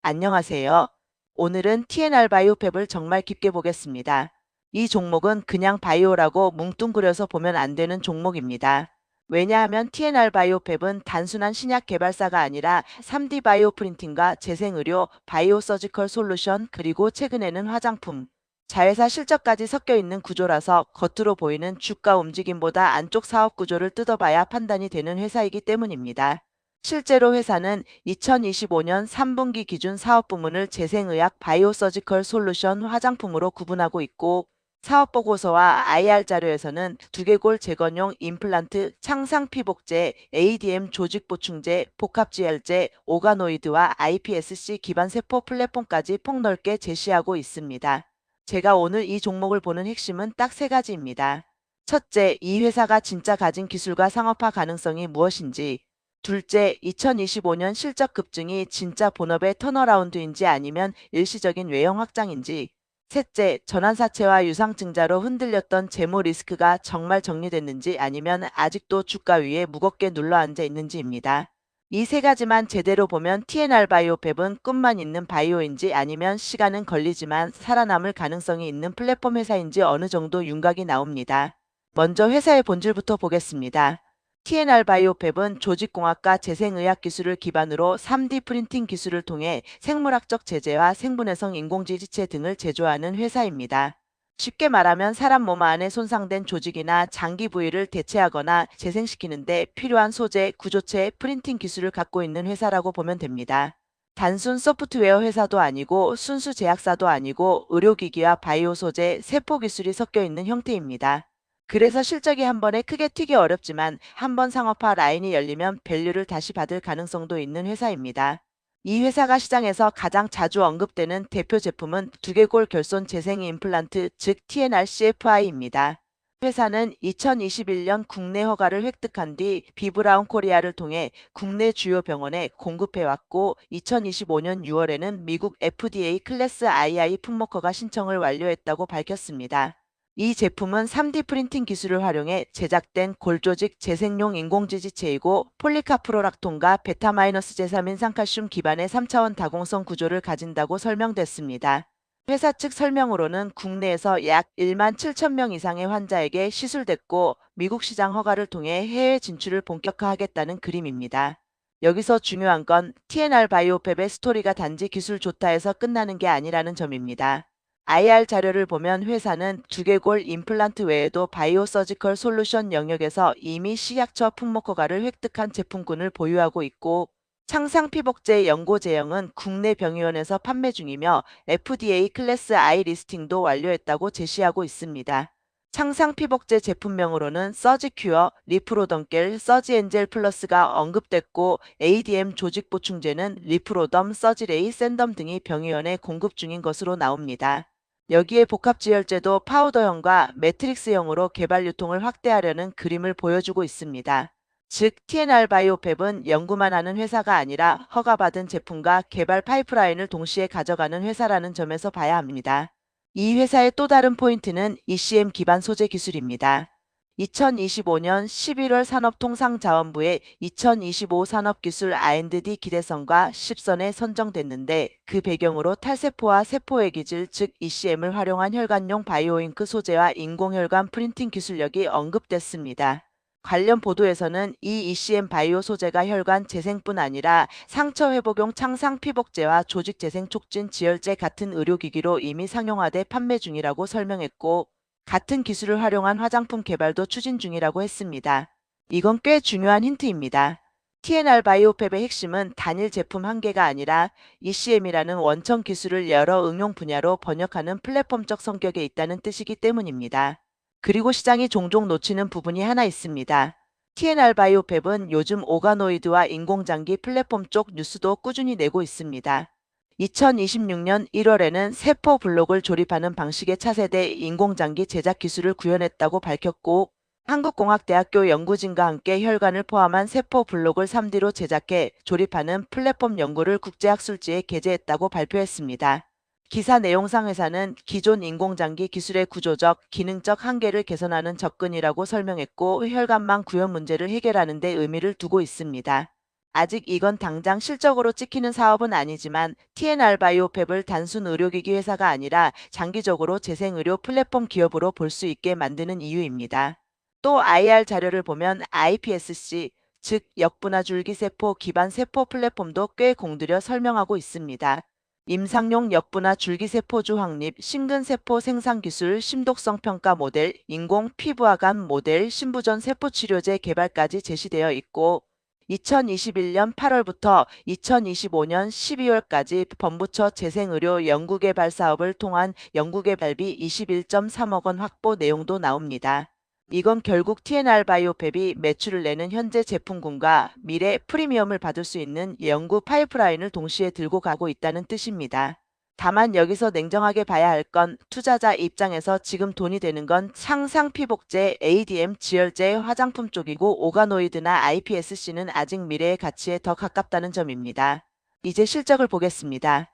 안녕하세요. 오늘은 TNR 바이오팹을 정말 깊게 보겠습니다. 이 종목은 그냥 바이오라고 뭉뚱그려서 보면 안 되는 종목입니다. 왜냐하면 TNR 바이오팹은 단순한 신약 개발사가 아니라 3D 바이오 프린팅과 재생의료, 바이오 서지컬 솔루션, 그리고 최근에는 화장품, 자회사 실적까지 섞여 있는 구조라서 겉으로 보이는 주가 움직임보다 안쪽 사업 구조를 뜯어봐야 판단이 되는 회사이기 때문입니다. 실제로 회사는 2025년 3분기 기준 사업 부문을 재생의학 바이오서지컬 솔루션 화장품으로 구분하고 있고, 사업보고서와 IR 자료에서는 두개골 재건용 임플란트, 창상 피복제, ADM 조직 보충제, 복합지혈제, 오가노이드와 iPSC 기반 세포 플랫폼까지 폭넓게 제시하고 있습니다. 제가 오늘 이 종목을 보는 핵심은 딱 세 가지입니다. 첫째, 이 회사가 진짜 가진 기술과 상업화 가능성이 무엇인지. 둘째, 2025년 실적 급증이 진짜 본업의 턴어라운드인지 아니면 일시적인 외형 확장인지. 셋째, 전환사채와 유상증자로 흔들렸던 재무 리스크가 정말 정리됐는지 아니면 아직도 주가 위에 무겁게 눌러앉아 있는지입니다. 이 세 가지만 제대로 보면 TNR 바이오팹은 꿈만 있는 바이오인지 아니면 시간은 걸리지만 살아남을 가능성이 있는 플랫폼 회사인지 어느 정도 윤곽이 나옵니다. 먼저 회사의 본질부터 보겠습니다. TNR 바이오팹은 조직공학과 재생의학 기술을 기반으로 3D 프린팅 기술을 통해 생물학적 제재와 생분해성 인공지지체 등을 제조하는 회사입니다. 쉽게 말하면 사람 몸 안에 손상된 조직이나 장기 부위를 대체하거나 재생시키는 데 필요한 소재, 구조체, 프린팅 기술을 갖고 있는 회사라고 보면 됩니다. 단순 소프트웨어 회사도 아니고 순수 제약사도 아니고 의료기기와 바이오 소재, 세포 기술이 섞여 있는 형태입니다. 그래서 실적이 한 번에 크게 튀기 어렵지만 한 번 상업화 라인이 열리면 밸류를 다시 받을 가능성도 있는 회사입니다. 이 회사가 시장에서 가장 자주 언급되는 대표 제품은 두개골 결손 재생 임플란트, 즉 TNR-CFI입니다. 회사는 2021년 국내 허가를 획득한 뒤 비브라운 코리아를 통해 국내 주요 병원에 공급해왔고, 2025년 6월에는 미국 FDA 클래스 II 품목허가 신청을 완료했다고 밝혔습니다. 이 제품은 3D 프린팅 기술을 활용해 제작된 골조직 재생용 인공지지체이고, 폴리카프로락톤과 베타마이너스 제사민 상칼슘 기반의 3차원 다공성 구조를 가진다고 설명됐습니다. 회사 측 설명으로는 국내에서 약 1만 7천 명 이상의 환자에게 시술됐고, 미국 시장 허가를 통해 해외 진출을 본격화하겠다는 그림입니다. 여기서 중요한 건 TNR 바이오팹의 스토리가 단지 기술 좋다 해서 끝나는 게 아니라는 점입니다. IR 자료를 보면 회사는 두개골 임플란트 외에도 바이오 서지컬 솔루션 영역에서 이미 식약처 품목허가를 획득한 제품군을 보유하고 있고, 창상 피복제 연고 제형은 국내 병의원에서 판매 중이며 FDA 클래스 I 리스팅도 완료했다고 제시하고 있습니다. 창상 피복제 제품명으로는 서지큐어, 리프로덤겔, 서지엔젤 플러스가 언급됐고, ADM 조직 보충제는 리프로덤, 서지레이, 샌덤 등이 병의원에 공급 중인 것으로 나옵니다. 여기에 복합지혈제도 파우더형과 매트릭스형으로 개발 유통을 확대하려는 그림을 보여주고 있습니다. 즉, TNR 바이오팹은 연구만 하는 회사가 아니라 허가받은 제품과 개발 파이프라인을 동시에 가져가는 회사라는 점에서 봐야 합니다. 이 회사의 또 다른 포인트는 ECM 기반 소재 기술입니다. 2025년 11월 산업통상자원부의 2025 산업기술 R&D 기대성과 10선에 선정됐는데, 그 배경으로 탈세포와 세포의 기질, 즉 ECM을 활용한 혈관용 바이오잉크 소재와 인공혈관 프린팅 기술력이 언급됐습니다. 관련 보도에서는 이 ECM 바이오 소재가 혈관 재생뿐 아니라 상처 회복용 창상 피복제와 조직 재생 촉진 지혈제 같은 의료기기로 이미 상용화돼 판매 중이라고 설명했고, 같은 기술을 활용한 화장품 개발도 추진 중이라고 했습니다. 이건 꽤 중요한 힌트입니다. TNR 바이오팹의 핵심은 단일 제품 한 개가 아니라 ECM이라는 원천 기술을 여러 응용 분야로 번역하는 플랫폼적 성격에 있다는 뜻이기 때문입니다. 그리고 시장이 종종 놓치는 부분이 하나 있습니다. TNR 바이오팹은 요즘 오가노이드와 인공장기 플랫폼 쪽 뉴스도 꾸준히 내고 있습니다. 2026년 1월에는 세포 블록을 조립하는 방식의 차세대 인공장기 제작 기술을 구현했다고 밝혔고, 한국공학대학교 연구진과 함께 혈관을 포함한 세포 블록을 3D로 제작해 조립하는 플랫폼 연구를 국제학술지에 게재했다고 발표했습니다. 기사 내용상 회사는 기존 인공장기 기술의 구조적, 기능적 한계를 개선하는 접근이라고 설명했고, 혈관망 구현 문제를 해결하는 데 의미를 두고 있습니다. 아직 이건 당장 실적으로 찍히는 사업은 아니지만 TNR바이오팹을 단순 의료기기 회사가 아니라 장기적으로 재생의료 플랫폼 기업으로 볼 수 있게 만드는 이유입니다. 또 IR 자료를 보면 iPSC, 즉 역분화 줄기세포 기반 세포 플랫폼도 꽤 공들여 설명하고 있습니다. 임상용 역분화 줄기세포주 확립, 심근세포 생산기술, 심독성 평가 모델, 인공 피부화관 모델, 신부전 세포치료제 개발까지 제시되어 있고 2021년 8월부터 2025년 12월까지 범부처 재생의료 연구개발 사업을 통한 연구개발비 21.3억 원 확보 내용도 나옵니다. 이건 결국 TNR바이오팹이 매출을 내는 현재 제품군과 미래 프리미엄을 받을 수 있는 연구 파이프라인을 동시에 들고 가고 있다는 뜻입니다. 다만 여기서 냉정하게 봐야 할 건 투자자 입장에서 지금 돈이 되는 건 상상 피복제, ADM, 지혈제, 화장품 쪽이고 오가노이드나 iPSC는 아직 미래의 가치에 더 가깝다는 점입니다. 이제 실적을 보겠습니다.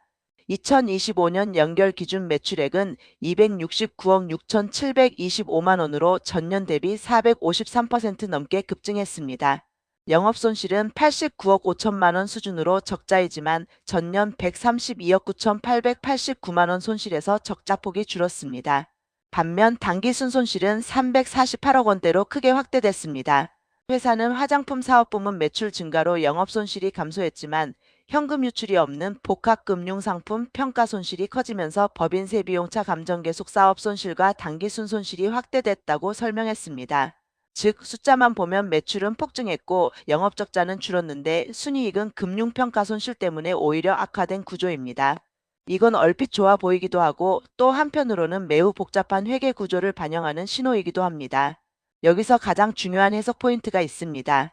2025년 연결 기준 매출액은 269억 6,725만 원으로 전년 대비 453% 넘게 급증했습니다. 영업손실은 89억 5천만 원 수준으로 적자이지만 전년 132억 9,889만 원 손실에서 적자폭이 줄었습니다. 반면 당기순손실은 348억 원대로 크게 확대됐습니다. 회사는 화장품 사업 부문 매출 증가로 영업손실이 감소했지만 현금 유출이 없는 복합금융상품 평가 손실이 커지면서 법인세 비용차 감정 계속 사업 손실과 당기순 손실이 확대됐다고 설명했습니다. 즉 숫자만 보면 매출은 폭증했고 영업적자는 줄었는데 순이익은 금융평가 손실 때문에 오히려 악화된 구조입니다. 이건 얼핏 좋아 보이기도 하고 또 한편으로는 매우 복잡한 회계 구조를 반영하는 신호이기도 합니다. 여기서 가장 중요한 해석 포인트가 있습니다.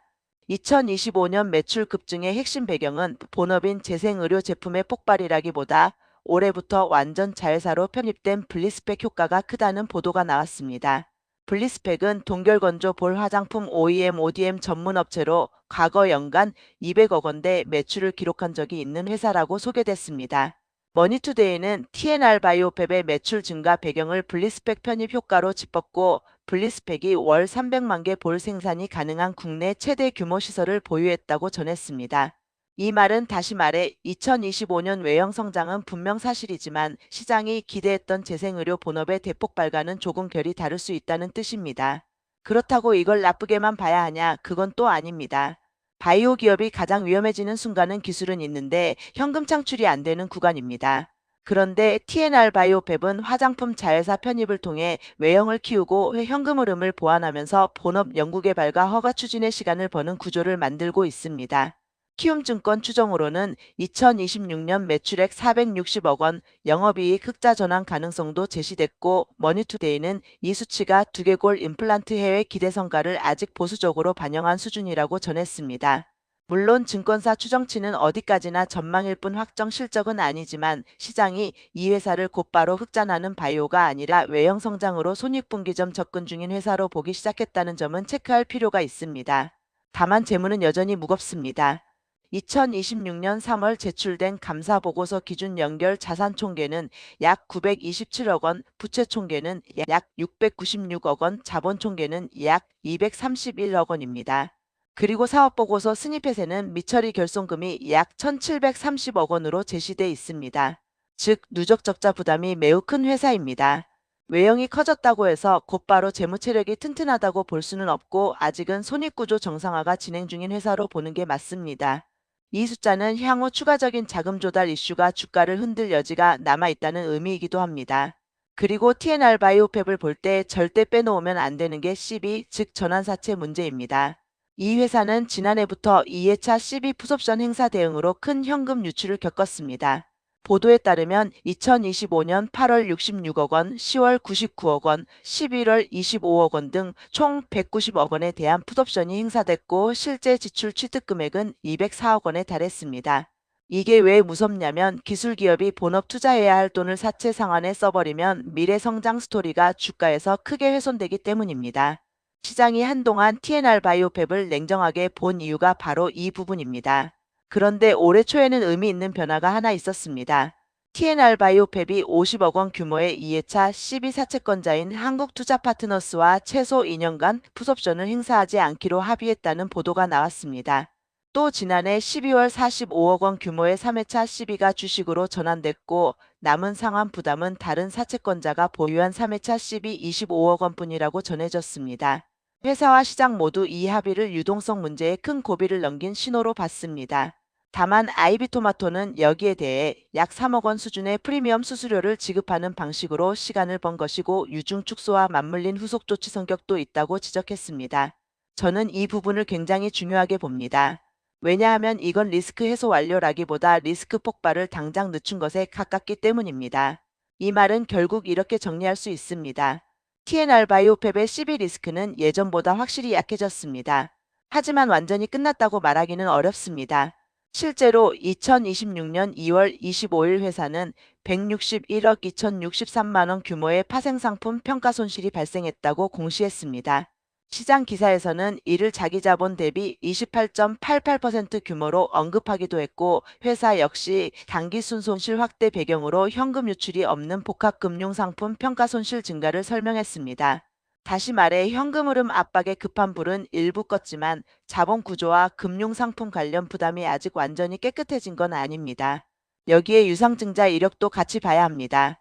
2025년 매출 급증의 핵심 배경은 본업인 재생의료 제품의 폭발이라기보다 올해부터 완전 자회사로 편입된 블리스펙 효과가 크다는 보도가 나왔습니다. 블리스펙은 동결건조 볼 화장품 OEM, ODM 전문 업체로 과거 연간 200억 원대 매출을 기록한 적이 있는 회사라고 소개됐습니다. 머니투데이는 TNR바이오팹의 매출 증가 배경을 블리스펙 편입 효과로 짚었고 블리스펙이 월 300만 개 볼 생산이 가능한 국내 최대 규모 시설을 보유했다고 전했습니다. 이 말은 다시 말해 2025년 외형 성장은 분명 사실이지만 시장이 기대했던 재생의료 본업의 대폭 발간은 조금 결이 다를 수 있다는 뜻입니다. 그렇다고 이걸 나쁘게만 봐야 하냐? 그건 또 아닙니다. 바이오 기업이 가장 위험해지는 순간은 기술은 있는데 현금 창출이 안 되는 구간입니다. 그런데 TNR바이오팹은 화장품 자회사 편입을 통해 외형을 키우고 현금 흐름을 보완하면서 본업 연구개발과 허가 추진의 시간을 버는 구조를 만들고 있습니다. 키움증권 추정으로는 2026년 매출액 460억 원, 영업이익 흑자 전환 가능성도 제시됐고 머니투데이는 이 수치가 두개골 임플란트 해외 기대 성과를 아직 보수적으로 반영한 수준이라고 전했습니다. 물론 증권사 추정치는 어디까지나 전망일 뿐 확정 실적은 아니지만 시장이 이 회사를 곧바로 흑자나는 바이오가 아니라 외형 성장으로 손익분기점 접근 중인 회사로 보기 시작했다는 점은 체크할 필요가 있습니다. 다만 재무는 여전히 무겁습니다. 2026년 3월 제출된 감사보고서 기준 연결 자산 총계는 약 927억 원, 부채 총계는 약 696억 원, 자본 총계는 약 231억 원입니다. 그리고 사업보고서 승인폐쇄는 미처리 결손금이 약 1,730억 원으로 제시돼 있습니다. 즉 누적 적자 부담이 매우 큰 회사입니다. 외형이 커졌다고 해서 곧바로 재무체력이 튼튼하다고 볼 수는 없고 아직은 손익구조 정상화가 진행 중인 회사로 보는 게 맞습니다. 이 숫자는 향후 추가적인 자금 조달 이슈가 주가를 흔들 여지가 남아있다는 의미이기도 합니다. 그리고 TNR바이오팹을 볼 때 절대 빼놓으면 안 되는 게 CB, 즉 전환사채 문제입니다. 이 회사는 지난해부터 2회차 CB 풋옵션 행사 대응으로 큰 현금 유출을 겪었습니다. 보도에 따르면 2025년 8월 66억 원, 10월 99억 원, 11월 25억 원 등 총 190억 원에 대한 풋옵션이 행사됐고 실제 지출 취득 금액은 204억 원에 달했습니다. 이게 왜 무섭냐면 기술기업이 본업 투자해야 할 돈을 사채 상환에 써버리면 미래 성장 스토리가 주가에서 크게 훼손되기 때문입니다. 시장이 한동안 TNR바이오팹을 냉정하게 본 이유가 바로 이 부분입니다. 그런데 올해 초에는 의미 있는 변화가 하나 있었습니다. TNR바이오팹이 50억 원 규모의 2회차 CB 사채권자인 한국투자파트너스와 최소 2년간 풋옵션을 행사하지 않기로 합의했다는 보도가 나왔습니다. 또 지난해 12월 45억 원 규모의 3회차 시비가 주식으로 전환됐고 남은 상환 부담은 다른 사채권자가 보유한 3회차 시비 25억 원뿐이라고 전해졌습니다. 회사와 시장 모두 이 합의를 유동성 문제에 큰 고비를 넘긴 신호로 봤습니다. 다만 아이비토마토는 여기에 대해 약 3억 원 수준의 프리미엄 수수료를 지급하는 방식으로 시간을 번 것이고 유증 축소와 맞물린 후속 조치 성격도 있다고 지적했습니다. 저는 이 부분을 굉장히 중요하게 봅니다. 왜냐하면 이건 리스크 해소 완료라기보다 리스크 폭발을 당장 늦춘 것에 가깝기 때문입니다. 이 말은 결국 이렇게 정리할 수 있습니다. TNR 바이오팹의 CB 리스크는 예전보다 확실히 약해졌습니다. 하지만 완전히 끝났다고 말하기는 어렵습니다. 실제로 2026년 2월 25일 회사는 161억 2063만 원 규모의 파생상품 평가 손실이 발생했다고 공시했습니다. 시장 기사에서는 이를 자기 자본 대비 28.88% 규모로 언급하기도 했고 회사 역시 당기 순손실 확대 배경으로 현금 유출이 없는 복합금융상품 평가 손실 증가를 설명했습니다. 다시 말해 현금 흐름 압박의 급한 불은 일부 껐지만 자본 구조와 금융상품 관련 부담이 아직 완전히 깨끗해진 건 아닙니다. 여기에 유상증자 이력도 같이 봐야 합니다.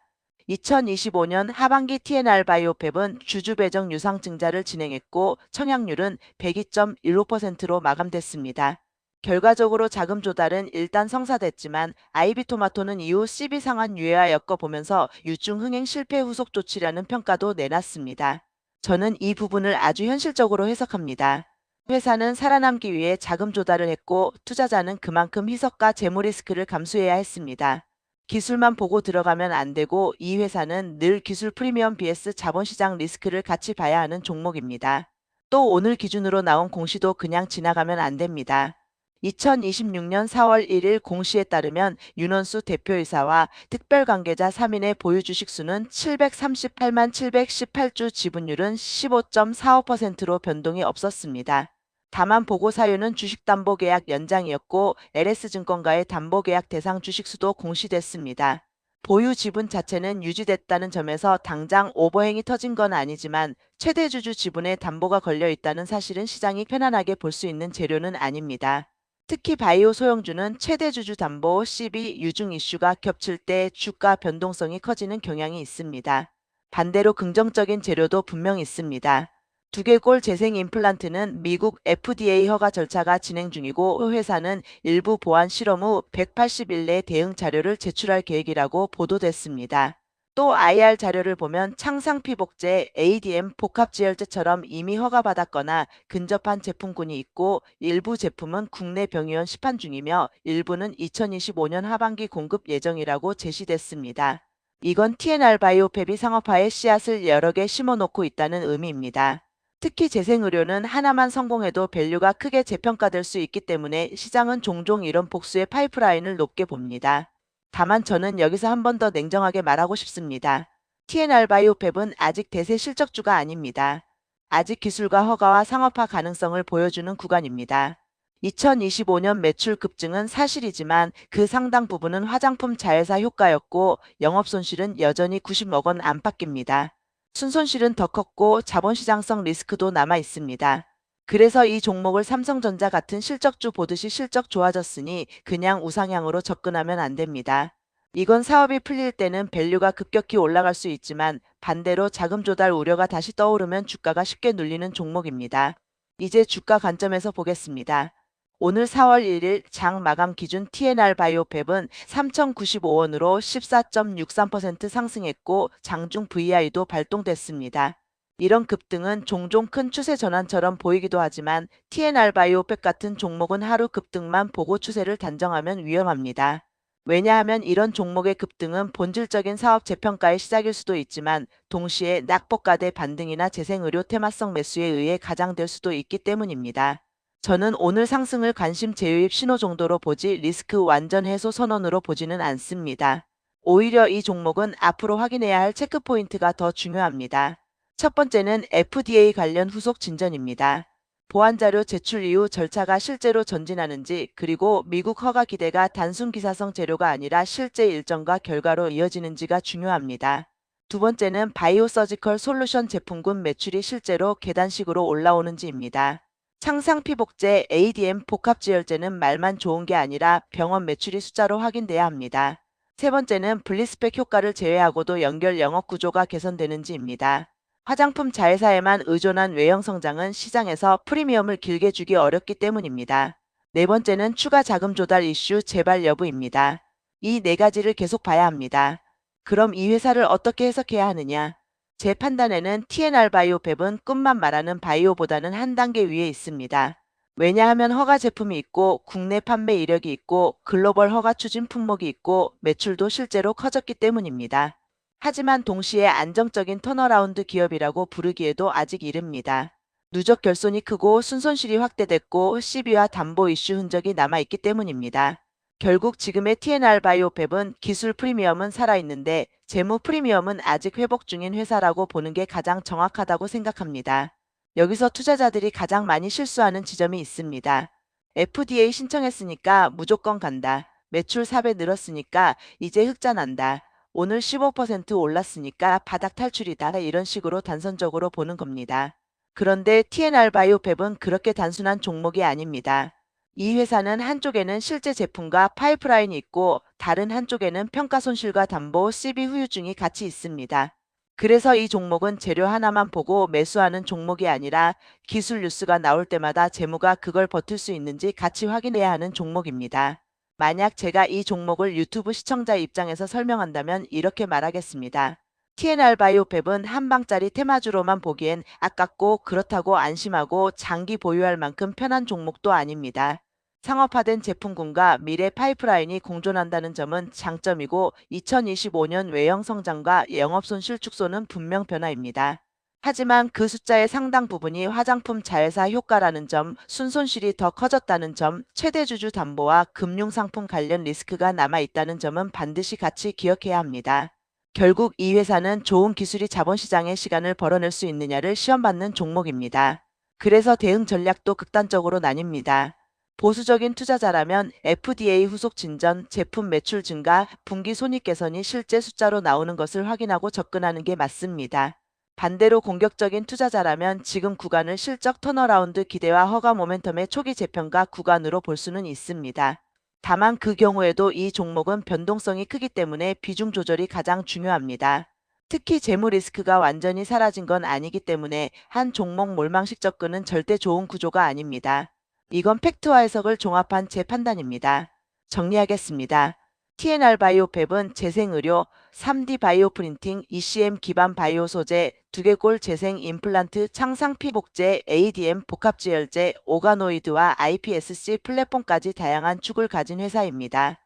2025년 하반기 TNR 바이오팹은 주주 배정 유상증자를 진행했고 청약률은 102.15%로 마감됐습니다. 결과적으로 자금 조달은 일단 성사됐지만 아이비토마토는 이후 CB 상환 유예와 엮어보면서 유증 흥행 실패 후속 조치라는 평가도 내놨습니다. 저는 이 부분을 아주 현실적으로 해석합니다. 회사는 살아남기 위해 자금 조달을 했고 투자자는 그만큼 희석과 재무 리스크를 감수해야 했습니다. 기술만 보고 들어가면 안 되고 이 회사는 늘 기술 프리미엄 vs 자본시장 리스크를 같이 봐야 하는 종목입니다. 또 오늘 기준으로 나온 공시도 그냥 지나가면 안 됩니다. 2026년 4월 1일 공시에 따르면 윤원수 대표이사와 특별관계자 3인의 보유 주식수는 738만 718주, 지분율은 15.45%로 변동이 없었습니다. 다만 보고 사유는 주식담보계약 연장이었고 LS증권과의 담보계약 대상 주식수도 공시됐습니다. 보유 지분 자체는 유지됐다는 점에서 당장 오버행이 터진 건 아니지만 최대 주주 지분에 담보가 걸려 있다는 사실은 시장이 편안하게 볼 수 있는 재료는 아닙니다. 특히 바이오 소형주는 최대 주주 담보 CB 유증 이슈가 겹칠 때 주가 변동성이 커지는 경향이 있습니다. 반대로 긍정적인 재료도 분명 있습니다. 두개골 재생 임플란트는 미국 FDA 허가 절차가 진행 중이고 회사는 일부 보안 실험 후 180일 내 대응 자료를 제출할 계획이라고 보도됐습니다. 또 IR 자료를 보면 창상피복제, ADM, 복합지혈제처럼 이미 허가받았거나 근접한 제품군이 있고 일부 제품은 국내 병의원 시판 중이며 일부는 2025년 하반기 공급 예정이라고 제시됐습니다. 이건 TNR 바이오팹이 상업화의 씨앗을 여러 개 심어놓고 있다는 의미입니다. 특히 재생의료는 하나만 성공해도 밸류가 크게 재평가될 수 있기 때문에 시장은 종종 이런 복수의 파이프라인을 높게 봅니다. 다만 저는 여기서 한 번 더 냉정하게 말하고 싶습니다. TNR 바이오팹은 아직 대세 실적주가 아닙니다. 아직 기술과 허가와 상업화 가능성을 보여주는 구간입니다. 2025년 매출 급증은 사실이지만 그 상당 부분은 화장품 자회사 효과였고 영업손실은 여전히 90억 원 안팎입니다. 순손실은 더 컸고 자본시장성 리스크도 남아 있습니다. 그래서 이 종목을 삼성전자 같은 실적주 보듯이 실적 좋아졌으니 그냥 우상향으로 접근하면 안 됩니다. 이건 사업이 풀릴 때는 밸류가 급격히 올라갈 수 있지만 반대로 자금 조달 우려가 다시 떠오르면 주가가 쉽게 눌리는 종목입니다. 이제 주가 관점에서 보겠습니다. 오늘 4월 1일 장 마감 기준 TNR 바이오팹은 3,095원으로 14.63% 상승했고 장중 VI도 발동됐습니다. 이런 급등은 종종 큰 추세 전환처럼 보이기도 하지만 TNR 바이오팹 같은 종목은 하루 급등만 보고 추세를 단정하면 위험합니다. 왜냐하면 이런 종목의 급등은 본질적인 사업 재평가의 시작일 수도 있지만 동시에 낙폭과대 반등이나 재생의료 테마성 매수에 의해 가장될 수도 있기 때문입니다. 저는 오늘 상승을 관심 재유입 신호 정도로 보지 리스크 완전 해소 선언으로 보지는 않습니다. 오히려 이 종목은 앞으로 확인해야 할 체크포인트가 더 중요합니다. 첫 번째는 FDA 관련 후속 진전입니다. 보안자료 제출 이후 절차가 실제로 전진하는지 그리고 미국 허가 기대가 단순 기사성 재료가 아니라 실제 일정과 결과로 이어지는지가 중요합니다. 두 번째는 바이오 서지컬 솔루션 제품군 매출이 실제로 계단식으로 올라오는지입니다. 창상피복제 ADM 복합지혈제는 말만 좋은 게 아니라 병원 매출이 숫자로 확인돼야 합니다. 세 번째는 분리스펙 효과를 제외하고도 연결 영업 구조가 개선되는지입니다. 화장품 자회사에만 의존한 외형 성장은 시장에서 프리미엄을 길게 주기 어렵기 때문입니다. 네 번째는 추가 자금 조달 이슈 재발 여부입니다. 이 네 가지를 계속 봐야 합니다. 그럼 이 회사를 어떻게 해석해야 하느냐? 제 판단에는 TNR 바이오팹은 꿈만 말하는 바이오보다는 한 단계 위에 있습니다. 왜냐하면 허가 제품이 있고 국내 판매 이력이 있고 글로벌 허가 추진 품목이 있고 매출도 실제로 커졌기 때문입니다. 하지만 동시에 안정적인 턴어라운드 기업이라고 부르기에도 아직 이릅니다. 누적 결손이 크고 순손실이 확대됐고 시비와 담보 이슈 흔적이 남아있기 때문입니다. 결국 지금의 TNR 바이오팹은 기술 프리미엄은 살아있는데 재무 프리미엄은 아직 회복 중인 회사라고 보는 게 가장 정확하다고 생각합니다. 여기서 투자자들이 가장 많이 실수하는 지점이 있습니다. FDA 신청했으니까 무조건 간다. 매출 4배 늘었으니까 이제 흑자 난다. 오늘 15% 올랐으니까 바닥 탈출이다. 이런 식으로 단선적으로 보는 겁니다. 그런데 TNR 바이오팹은 그렇게 단순한 종목이 아닙니다. 이 회사는 한쪽에는 실제 제품과 파이프라인이 있고 다른 한쪽에는 평가 손실과 담보, CB 후유증이 같이 있습니다. 그래서 이 종목은 재료 하나만 보고 매수하는 종목이 아니라 기술 뉴스가 나올 때마다 재무가 그걸 버틸 수 있는지 같이 확인해야 하는 종목입니다. 만약 제가 이 종목을 유튜브 시청자 입장에서 설명한다면 이렇게 말하겠습니다. TNR 바이오팹은 한 방짜리 테마주로만 보기엔 아깝고 그렇다고 안심하고 장기 보유할 만큼 편한 종목도 아닙니다. 상업화된 제품군과 미래 파이프라인이 공존한다는 점은 장점이고 2025년 외형 성장과 영업손실 축소는 분명 변화입니다. 하지만 그 숫자의 상당 부분이 화장품 자회사 효과라는 점, 순손실이 더 커졌다는 점, 최대주주 담보와 금융상품 관련 리스크가 남아있다는 점은 반드시 같이 기억해야 합니다. 결국 이 회사는 좋은 기술이 자본시장의 시간을 벌어낼 수 있느냐를 시험받는 종목입니다. 그래서 대응 전략도 극단적으로 나뉩니다. 보수적인 투자자라면 FDA 후속 진전, 제품 매출 증가, 분기 손익 개선이 실제 숫자로 나오는 것을 확인하고 접근하는 게 맞습니다. 반대로 공격적인 투자자라면 지금 구간을 실적 턴어라운드 기대와 허가 모멘텀의 초기 재평가 구간으로 볼 수는 있습니다. 다만 그 경우에도 이 종목은 변동성이 크기 때문에 비중 조절이 가장 중요합니다. 특히 재무 리스크가 완전히 사라진 건 아니기 때문에 한 종목 몰망식 접근은 절대 좋은 구조가 아닙니다. 이건 팩트와 해석을 종합한 제 판단입니다. 정리하겠습니다. TNR 바이오팹은 재생의료, 3D 바이오 프린팅, ECM 기반 바이오 소재, 두개골 재생 임플란트, 창상피복제, ADM 복합지혈제, 오가노이드와 iPSC 플랫폼까지 다양한 축을 가진 회사입니다.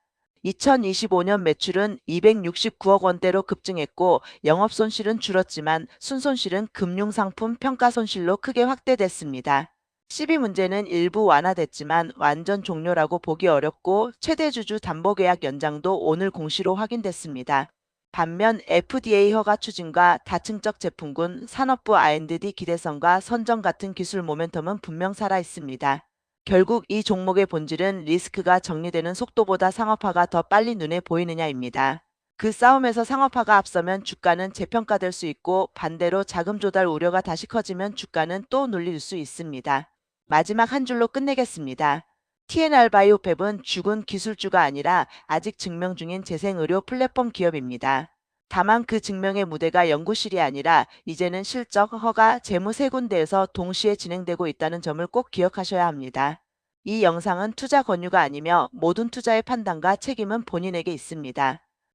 2025년 매출은 269억 원대로 급증했고 영업손실은 줄었지만 순손실은 금융상품 평가손실로 크게 확대됐습니다. 12 문제는 일부 완화됐지만 완전 종료라고 보기 어렵고 최대주주 담보계약 연장도 오늘 공시로 확인됐습니다. 반면 FDA 허가 추진과 다층적 제품군, 산업부 R&D 기대성과 선정 같은 기술 모멘텀은 분명 살아있습니다. 결국 이 종목의 본질은 리스크가 정리되는 속도보다 상업화가 더 빨리 눈에 보이느냐입니다. 그 싸움에서 상업화가 앞서면 주가는 재평가될 수 있고 반대로 자금 조달 우려가 다시 커지면 주가는 또 눌릴 수 있습니다. 마지막 한 줄로 끝내겠습니다. TNR 바이오팹은 죽은 기술주가 아니라 아직 증명 중인 재생의료 플랫폼 기업입니다. 다만 그 증명의 무대가 연구실이 아니라 이제는 실적, 허가, 재무 세 군데에서 동시에 진행되고 있다는 점을 꼭 기억하셔야 합니다. 이 영상은 투자 권유가 아니며 모든 투자의 판단과 책임은 본인에게 있습니다.